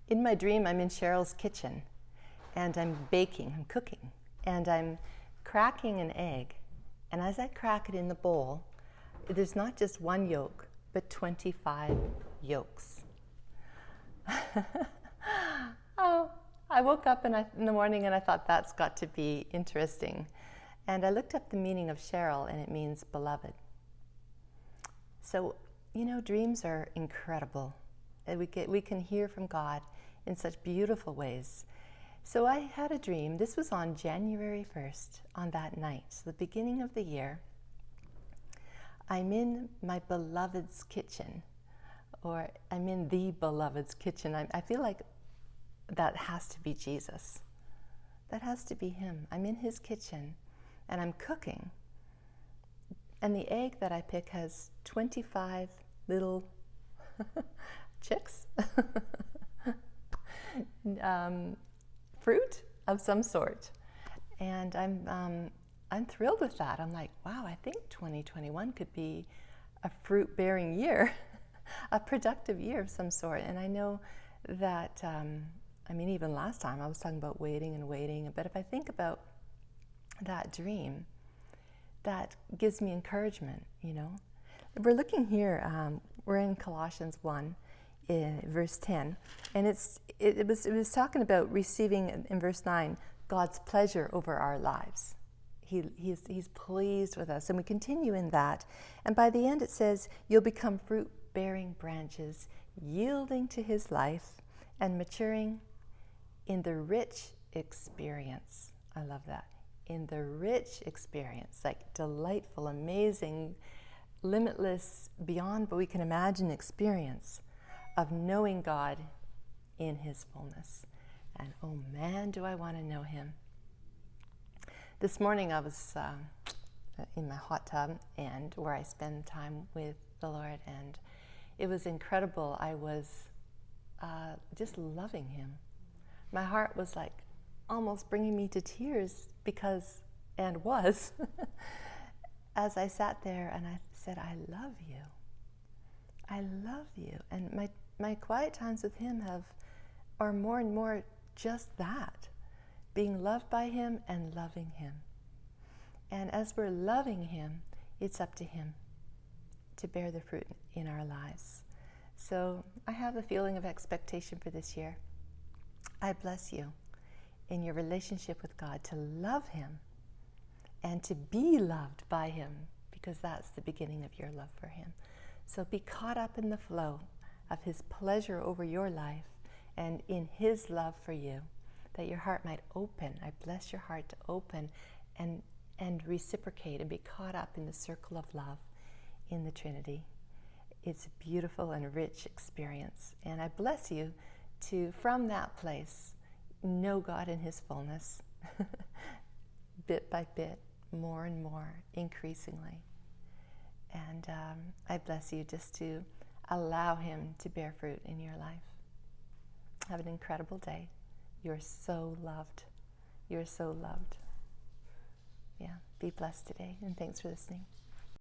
In my dream, I'm in Cheryl's kitchen, and I'm baking, I'm cooking, and I'm cracking an egg. And as I crack it in the bowl, there's not just one yolk, but 25 yolks. Oh, I woke up in the morning and I thought that's got to be interesting. And I looked up the meaning of Cheryl, and it means beloved. So, dreams are incredible. We can hear from God in such beautiful ways. So I had a dream. This was on January 1st, on that night, the beginning of the year. I'm in my beloved's kitchen, or I'm in the beloved's kitchen. I feel like that has to be Jesus. That has to be him. I'm in his kitchen, and I'm cooking. And the egg that I pick has 25 little chicks, fruit of some sort. And I'm thrilled with that. I'm like, wow, I think 2021 could be a fruit-bearing year, a productive year of some sort. And I know that, even last time I was talking about waiting and waiting, but if I think about that dream, that gives me encouragement, We're looking here, we're in Colossians 1, in verse 10, and it was talking about receiving, in verse 9, God's pleasure over our lives. He's pleased with us, and we continue in that. And by the end it says, you'll become fruit-bearing branches, yielding to his life and maturing in the rich experience. I love that. In the rich experience, like delightful, amazing, limitless, beyond what we can imagine experience of knowing God in his fullness. And oh man, do I want to know him. This morning I was in my hot tub, and where I spend time with the Lord, and it was incredible. I was just loving him. My heart was like almost bringing me to tears was as I sat there and I said, I love you. I love you. And my quiet times with him are more and more just that, being loved by him and loving him. And as we're loving him, it's up to him to bear the fruit in our lives. So I have a feeling of expectation for this year. I bless you in your relationship with God to love him and to be loved by him, because that's the beginning of your love for him. So be caught up in the flow of his pleasure over your life and in his love for you, that your heart might open. I bless your heart to open and reciprocate and be caught up in the circle of love in the Trinity. It's a beautiful and rich experience. And I bless you to, from that place, know God in his fullness, bit by bit, more and more, increasingly. And I bless you just to allow him to bear fruit in your life. Have an incredible day. You're so loved. You're so loved. Yeah, be blessed today, and thanks for listening.